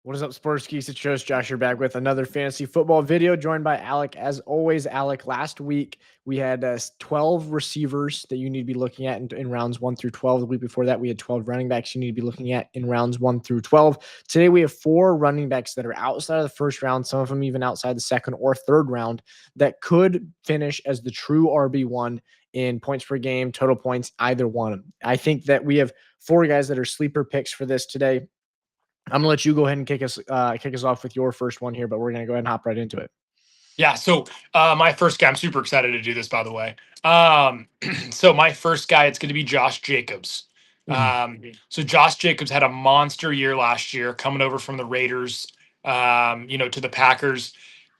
What is up, Sports Geeks? It's Josh here back with another fantasy football video, joined by Alec. As always, Alec, last week we had 12 receivers that you need to be looking at in rounds 1 through 12. The week before that, we had 12 running backs you need to be looking at in rounds 1 through 12. Today, we have 4 running backs that are outside of the first round, some of them even outside the second or third round, that could finish as the true RB1 in points per game, total points, either one. I think that we have 4 guys that are sleeper picks for this today. I'm gonna let you go ahead and kick us off with your first one here, but we're gonna go ahead and hop right into it. Yeah, so my first guy, I'm super excited to do this, by the way. So my first guy, it's going to be Josh Jacobs. So Josh Jacobs had a monster year last year, coming over from the Raiders, to the Packers.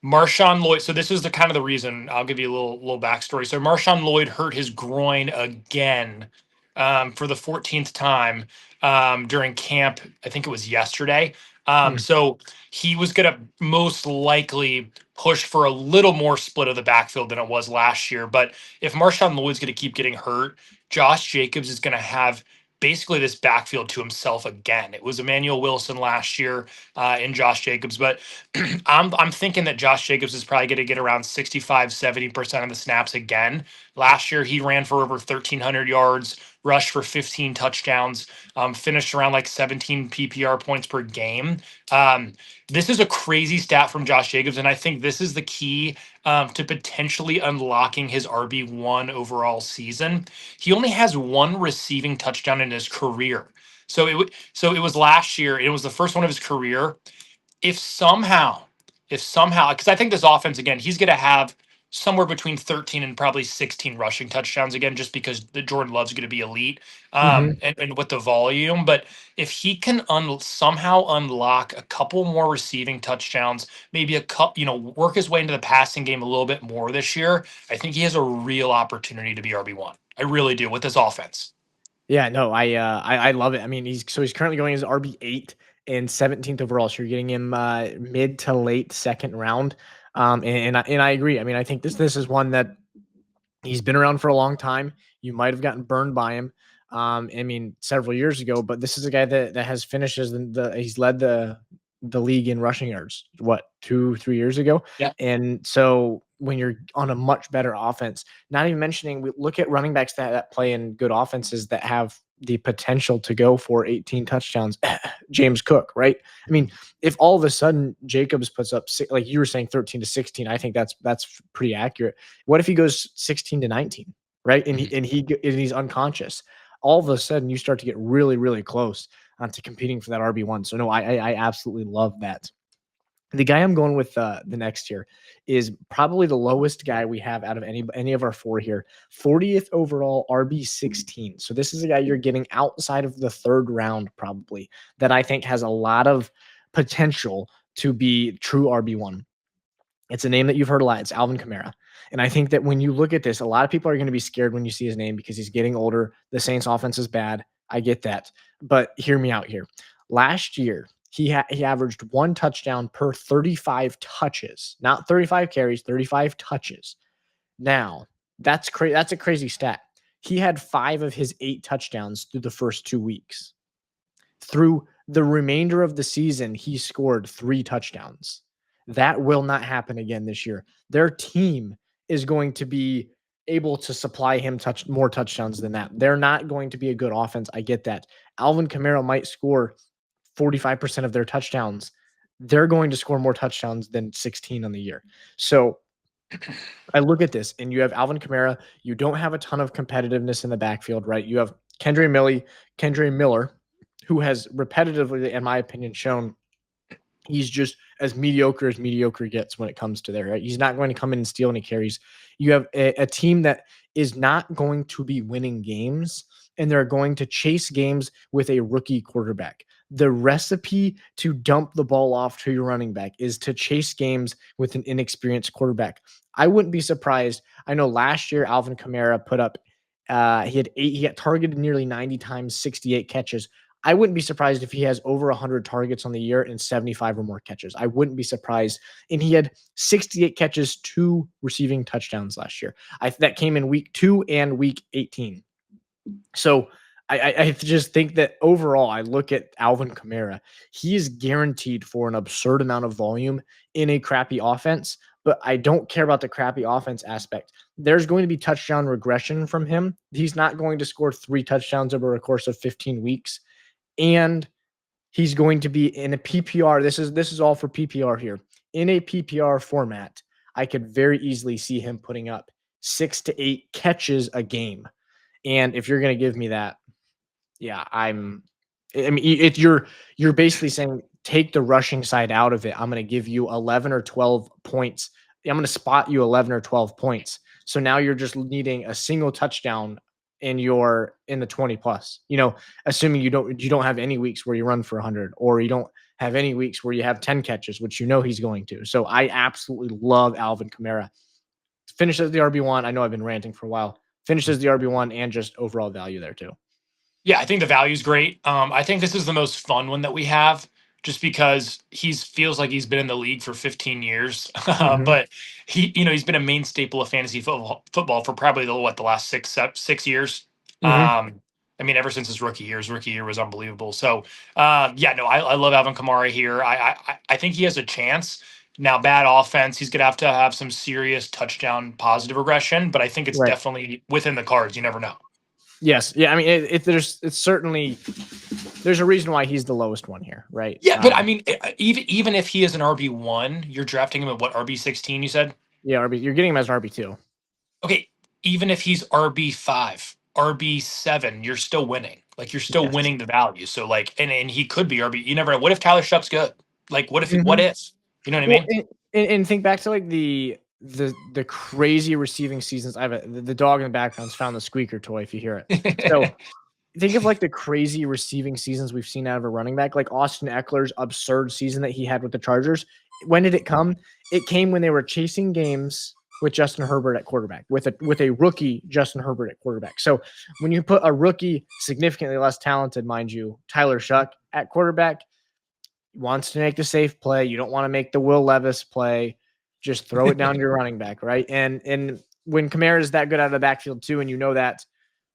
Marshawn Lloyd. So this is the kind of the reason. I'll give you a little backstory. So Marshawn Lloyd hurt his groin again for the 14th time during camp. I think it was yesterday. So he was going to most likely push for a little more split of the backfield than it was last year. But if Marshawn Lloyd's going to keep getting hurt, Josh Jacobs is going to have basically this backfield to himself again. It was Emmanuel Wilson last year in Josh Jacobs, but I'm thinking that Josh Jacobs is probably going to get around 65-70% of the snaps again. Last year, he ran for over 1,300 yards, rushed for 15 touchdowns, finished around like 17 PPR points per game. This is a crazy stat from Josh Jacobs, and I think this is the key to potentially unlocking his RB1 overall season. He only has 1 receiving touchdown in his career. So it was last year. It was the first one of his career. If somehow, because I think this offense again, he's going to have somewhere between 13 and probably 16 rushing touchdowns again, just because the Jordan Love's going to be elite and with the volume. But if he can somehow unlock a couple more receiving touchdowns, maybe work his way into the passing game a little bit more this year, I think he has a real opportunity to be RB1. I really do with this offense. Yeah, no, I love it. I mean, he's currently going as RB8 and 17th overall. So you're getting him mid to late second round. And I agree. I mean, I think this is one that he's been around for a long time. You might have gotten burned by him. I mean, several years ago, but this is a guy that has finished as he's led the league in rushing yards, what, 2-3 years ago? Yeah. And so when you're on a much better offense, not even mentioning, we look at running backs that play in good offenses that have the potential to go for 18 touchdowns. James Cook, right? I mean, if all of a sudden Jacobs puts up, like you were saying, 13 to 16, I think that's pretty accurate. What if he goes 16 to 19, right? And he's unconscious. All of a sudden, you start to get really, really close to competing for that RB1. So no, I absolutely love that. The guy I'm going with the next here is probably the lowest guy we have out of any of our 4 here. 40th overall, RB16. So this is a guy you're getting outside of the third round, probably, that I think has a lot of potential to be true RB1. It's a name that you've heard a lot. It's Alvin Kamara. And I think that when you look at this, a lot of people are going to be scared when you see his name because he's getting older. The Saints offense is bad. I get that. But hear me out here. Last year, he averaged 1 touchdown per 35 touches, not 35 carries, 35 touches. Now, that's crazy. That's a crazy stat. He had 5 of his 8 touchdowns through the first 2 weeks. Through the remainder of the season, he scored 3 touchdowns. That will not happen again this year. Their team is going to be able to supply him more touchdowns than that. They're not going to be a good offense. I get that. Alvin Kamara might score 45% of their touchdowns. They're going to score more touchdowns than 16 on the year. So I look at this, and you have Alvin Kamara. You don't have a ton of competitiveness in the backfield, right? You have Kendre Miller, who has repetitively, in my opinion, shown he's just as mediocre gets when it comes to there, right? He's not going to come in and steal any carries. You have a team that is not going to be winning games, and they're going to chase games with a rookie quarterback. The recipe to dump the ball off to your running back is to chase games with an inexperienced quarterback. I wouldn't be surprised. I know last year Alvin Kamara put up he got targeted nearly 90 times, 68 catches. I wouldn't be surprised if he has over 100 targets on the year and 75 or more catches. I wouldn't be surprised. And he had 68 catches, 2 receiving touchdowns last year. That came in week 2 and week 18. So I just think that overall, I look at Alvin Kamara, he is guaranteed for an absurd amount of volume in a crappy offense, but I don't care about the crappy offense aspect. There's going to be touchdown regression from him. He's not going to score 3 touchdowns over a course of 15 weeks, and he's going to be in a PPR. This is all for PPR here. In a PPR format, I could very easily see him putting up 6 to 8 catches a game. And if you're going to give me that, yeah, I mean, you're basically saying take the rushing side out of it. I'm going to give you 11 or 12 points. I'm going to spot you 11 or 12 points. So now you're just needing a single touchdown in the 20 plus. Assuming you don't have any weeks where you run for 100, or you don't have any weeks where you have 10 catches, which he's going to. So I absolutely love Alvin Kamara. Finishes the RB1. I know I've been ranting for a while. Finishes the RB1 and just overall value there too. Yeah, I think the value is great. I think this is the most fun one that we have, just because he's feels like he's been in the league for 15 years, Mhm. but he's been a main staple of fantasy football for probably the last 6 years. Mhm. I mean, ever since his rookie year. His rookie year was unbelievable. So, yeah, no, I love Alvin Kamara here. I think he has a chance. Now, bad offense, he's gonna have to have some serious touchdown positive regression, but I think it's Right. definitely within the cards. You never know. Yes. Yeah. I mean, it's certainly there's a reason why he's the lowest one here, right? Yeah, but I mean, even if he is an RB1, you're drafting him at what, RB16? You said. Yeah, RB. You're getting him as RB2. Okay, even if he's RB5, RB7, you're still winning. Like, you're still Yes. winning the value. So like, and he could be RB. You never know. What if Tyler Shuck's good? Like, what if? What Mhm. if? You know what I Well, mean? and think back to like the crazy receiving seasons. The dog in the background's found the squeaker toy if you hear it. So think of like the crazy receiving seasons we've seen out of a running back, like Austin Eckler's absurd season that he had with the Chargers. When did it come? It came when they were chasing games with Justin Herbert at quarterback, with a rookie Justin Herbert at quarterback. So when you put a rookie, significantly less talented, mind you, Tyler Shuck at quarterback, wants to make the safe play. You don't want to make the Will Levis play. Just throw it down to your running back, right? And when Kamara is that good out of the backfield too, and you know that,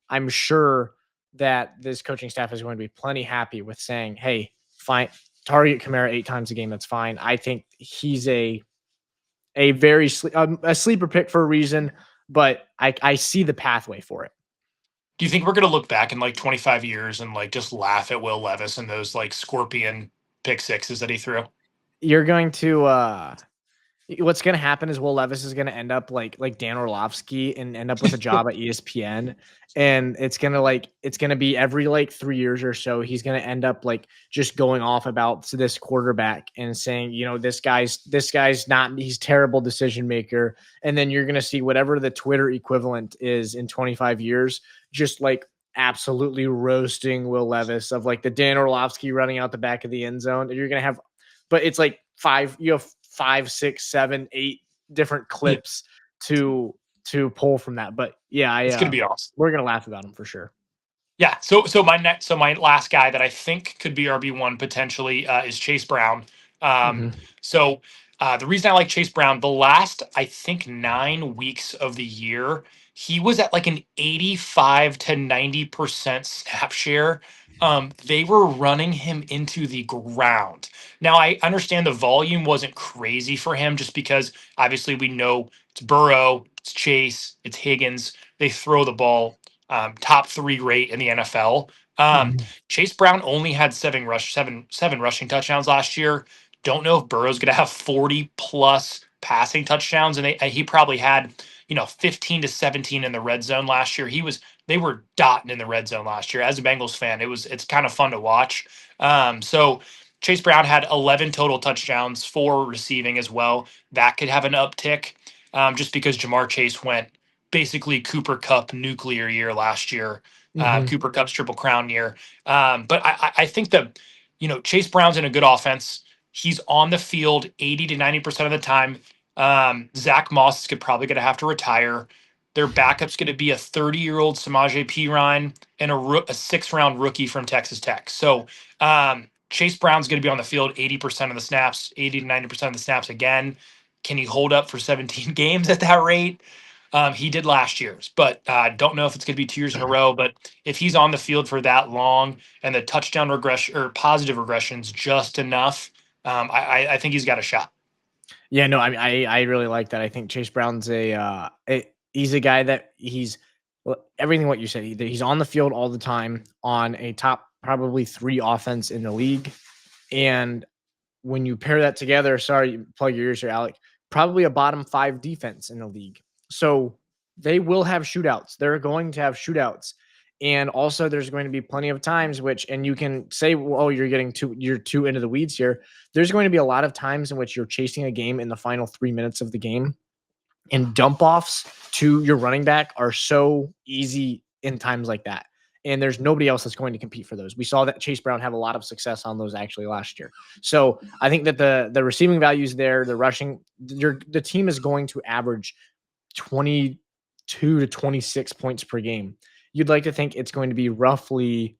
I'm sure that this coaching staff is going to be plenty happy with saying, "Hey, fine, target Kamara 8 times a game. That's fine." I think he's a very a sleeper pick for a reason, but I see the pathway for it. Do you think we're gonna look back in like 25 years and like just laugh at Will Levis and those like scorpion pick sixes that he threw? You're going to what's going to happen is Will Levis is going to end up like Dan Orlovsky and end up with a job at ESPN. And it's going to be every like 3 years or so, he's going to end up like just going off about this quarterback and saying, this guy's not, he's terrible decision maker. And then you're going to see whatever the Twitter equivalent is in 25 years, just like absolutely roasting Will Levis of like the Dan Orlovsky running out the back of the end zone. And you're going to have, but it's like you have 5, 6, 7, 8 different Yeah, clips to pull from that. But yeah, it's gonna be awesome. we're gonna laugh about him for sure. Yeah. So my last guy that I think could be RB1 potentially is Chase Brown. Um, Mm-hmm. so the reason I like Chase Brown, the last I think 9 weeks of the year, he was at like an 85 to 90% snap share. They were running him into the ground. Now I understand the volume wasn't crazy for him, just because obviously we know it's Burrow, it's Chase, it's Higgins. They throw the ball top 3 rate in the NFL. Um, Mm-hmm. Chase Brown only had seven rushing touchdowns last year. Don't know if Burrow's going to have 40 plus passing touchdowns, and he probably had 15 to 17 in the red zone last year. They were dotting in the red zone last year. As a Bengals fan, it's kind of fun to watch. So Chase Brown had 11 total touchdowns, 4 receiving as well. That could have an uptick, just because Jamar Chase went basically Cooper Cup nuclear year last year, Mm-hmm. Cooper Cup's triple crown year. But I think that, Chase Brown's in a good offense. He's on the field 80 to 90% of the time. Zach Moss is probably going to have to retire. Their backup's going to be a 30-year-old Samaje Perine and a 6th-round rookie from Texas Tech. So Chase Brown's going to be on the field 80% of the snaps, 80 to 90% of the snaps again. Can he hold up for 17 games at that rate? He did last year's, but don't know if it's going to be 2 years in a row. But if he's on the field for that long and the touchdown regression or positive regressions just enough, I think he's got a shot. Yeah, no, I mean, I really like that. I think Chase Brown's he's a guy that everything what you said. He's on the field all the time on a top probably 3 offense in the league, and when you pair that together, sorry, plug your ears here, Alec, probably a bottom 5 defense in the league. So they will have shootouts. They're going to have shootouts. And also there's going to be plenty of times and you can say, well, oh, you're too into the weeds here. There's going to be a lot of times in which you're chasing a game in the final 3 minutes of the game, and dump offs to your running back are so easy in times like that. And there's nobody else that's going to compete for those. We saw that Chase Brown have a lot of success on those actually last year. So I think that the receiving values there, the rushing, the team is going to average 22 to 26 points per game. You'd like to think it's going to be roughly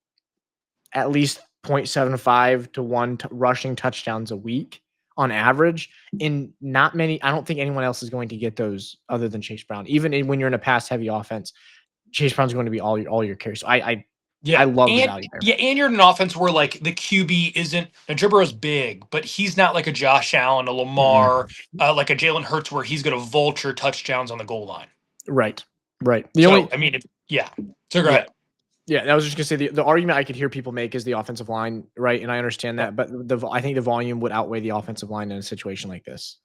at least 0.75 to 1 rushing touchdowns a week on average. In not many, I don't think anyone else is going to get those other than Chase Brown. When you're in a pass heavy offense, Chase Brown's going to be all your carries. So I Yeah, love the value there. and you're in an offense where like the QB isn't now Joe Burrow's big, but he's not like a Josh Allen, a Mm-mm. Lamar, like a Jalen Hurts, where he's going to vulture touchdowns on the goal line. Right. Right. The So only I mean, yeah. So go yeah. ahead. Yeah, I was just gonna say the argument I could hear people make is the offensive line, right? And I understand that, but I think the volume would outweigh the offensive line in a situation like this,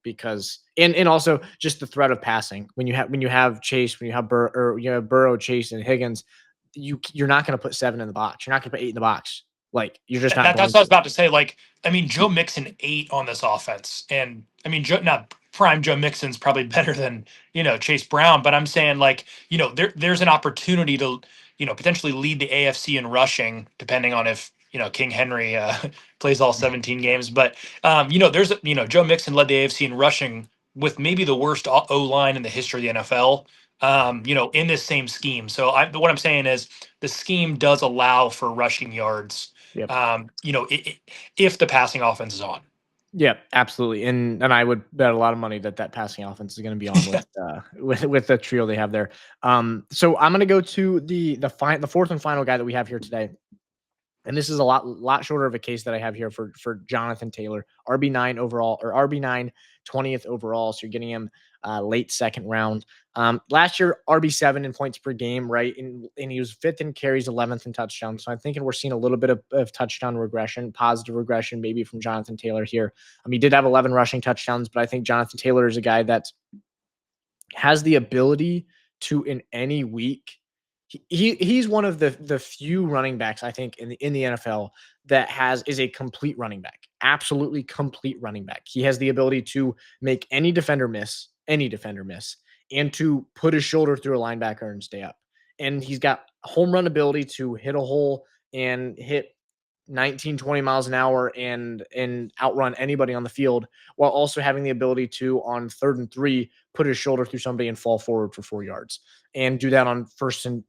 because and also just the threat of passing when you have Chase, when you have Burrow, Chase, and Higgins, you're not going to put 7 in the box. You're not going to put 8 in the box. Like you're just not That's going what I was to. about to say. Like, I mean, Joe Mixon 8 on this offense, and I mean, not prime Joe Mixon's probably better than Chase Brown, but I'm saying like there's an opportunity to potentially lead the AFC in rushing, depending on if King Henry plays all 17 games. But there's Joe Mixon led the AFC in rushing with maybe the worst O line in the history of the NFL. In this same scheme. So what I'm saying is the scheme does allow for rushing yards Yep. If the passing offense is on. Yeah, absolutely. And I would bet a lot of money that passing offense is going to be on with the trio they have there. So I'm going to go to the fourth and final guy that we have here today. And this is a lot shorter of a case that I have here for Jonathan Taylor, RB9 overall, or RB9 20th overall. So you're getting him late second round. Last year, RB7 in points per game, right? And he was 5th in carries, 11th in touchdowns. So I'm thinking we're seeing a little bit of touchdown regression, positive regression, maybe from Jonathan Taylor here. He did have 11 rushing touchdowns, but I think Jonathan Taylor is a guy that has the ability to, in any week, he's one of the few running backs I think in the NFL that is a complete running back, absolutely complete running back. He has the ability to make any defender miss, and to put his shoulder through a linebacker and stay up. And he's got home run ability to hit a hole and hit 19, 20 miles an hour and outrun anybody on the field, while also having the ability to, on 3rd and 3, put his shoulder through somebody and fall forward for 4 yards, and do that on first and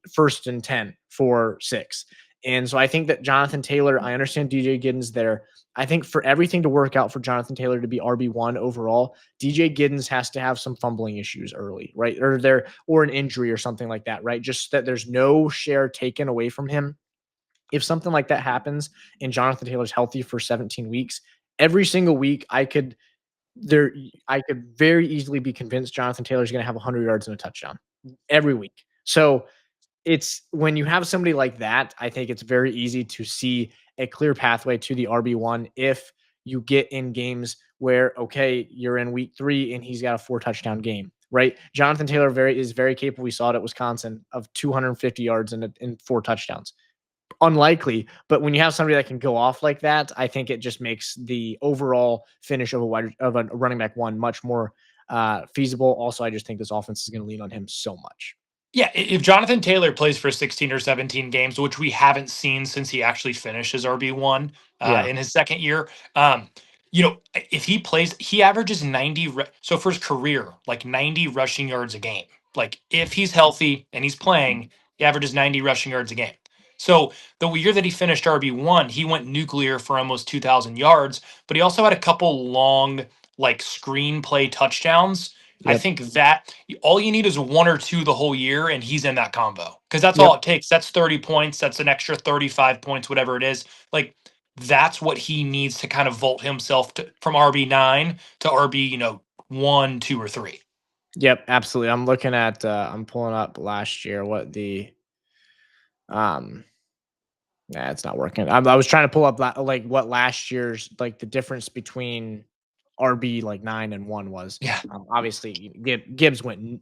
10 for 6. And so I think that Jonathan Taylor, I understand DJ Giddens there. I think for everything to work out for Jonathan Taylor to be RB1 overall, DJ Giddens has to have some fumbling issues early, right? Or an injury or something like that, right? Just that there's no share taken away from him. If something like that happens and Jonathan Taylor's healthy for 17 weeks, every single week I could very easily be convinced Jonathan Taylor's going to have 100 yards and a touchdown every week. So it's when you have somebody like that, I think it's very easy to see a clear pathway to the RB1 if you get in games where, okay, you're in week 3 and he's got a 4 touchdown game, right? Jonathan Taylor is very capable. We saw it at Wisconsin of 250 yards and 4 touchdowns. Unlikely, but when you have somebody that can go off like that, I think it just makes the overall finish of a running back 1 much more feasible. Also, I just think this offense is going to lean on him so much. Yeah, if Jonathan Taylor plays for 16 or 17 games, which we haven't seen since he actually finished his RB1 Yeah. in his second year, if he plays, he averages 90. So for his career, like 90 rushing yards a game. Like if he's healthy and he's playing, he averages 90 rushing yards a game. So the year that he finished RB1, he went nuclear for almost 2,000 yards, but he also had a couple long, like screenplay touchdowns I Yep. think that all you need is one or two the whole year, and he's in that combo because that's Yep. all it takes. That's 30 points. That's an extra 35 points, whatever it is. Like that's what he needs to kind of vault himself from RB9 to RB, 1, 2, or 3. Yep. Absolutely. I'm looking at. I'm pulling up last year. What the um. Nah, it's not working. I was trying to pull up like what last year's like the difference between RB like 9 and 1 was. Yeah. Obviously, Gibbs and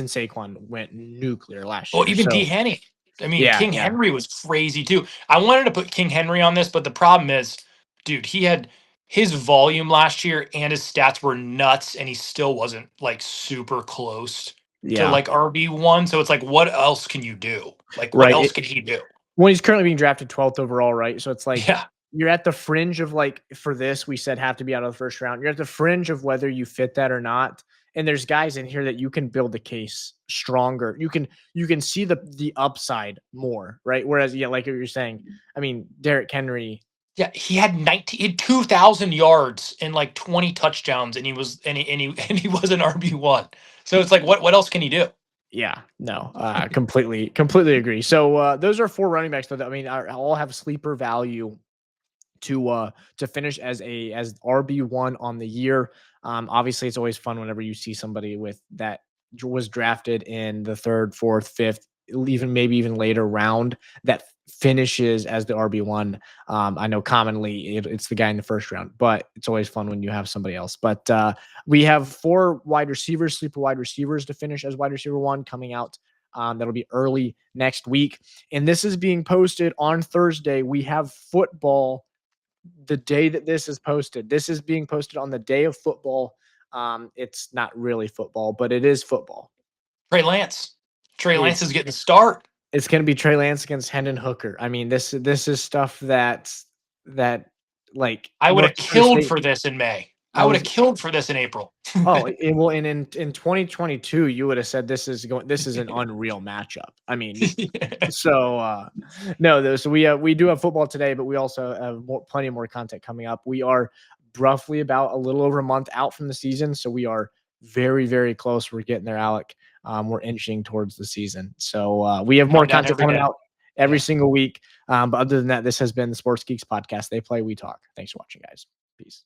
Saquon went nuclear last Well, year. even D. So Henry. I mean, yeah, King yeah, Henry was crazy too. I wanted to put King Henry on this, but the problem is, dude, he had his volume last year and his stats were nuts, and he still wasn't like super close to yeah. like RB1. So it's like, what else can you do? Like, what Right. else can he do? Well, he's currently being drafted 12th overall, right? So it's like Yeah. you're at the fringe of like for this, we said have to be out of the first round. You're at the fringe of whether you fit that or not. And there's guys in here that you can build the case stronger. You can see the upside more, right? Whereas, yeah, like you're saying, I mean, Derrick Henry. Yeah, he had 2,000 yards and like 20 touchdowns, and he was and he was an RB1. So it's like, what else can he do? Yeah, no, completely agree. So those are 4 running backs that I mean all have sleeper value to finish as RB1 on the year. Obviously, it's always fun whenever you see somebody with that was drafted in the 3rd, 4th, 5th, maybe even later round that finishes as the RB1. I know commonly it's the guy in the first round, but it's always fun when you have somebody else. But we have 4 sleeper wide receivers to finish as wide receiver 1 coming out. That'll be early next week. And this is being posted on Thursday. We have football the day that this is posted. This is being posted on the day of football. It's not really football, but it is football. Trey Lance. Trey Lance It's is getting the start. it's going to be Trey Lance against Hendon Hooker. I mean, this is stuff that like I would North have Dakota killed State. for this in May. I I would was have killed for this in April. it will in 2022 you would have said this is an unreal matchup. I mean, so no, so we do have football today, but we also have plenty more content coming up. We are roughly about a little over a month out from the season, so we are very, very close. We're getting there, Alec. We're inching towards the season, so we have more Counting down content every coming day. out every Yeah. single week. But other than that, this has been the Sports Geeks podcast. They play, we talk. Thanks for watching, guys. Peace.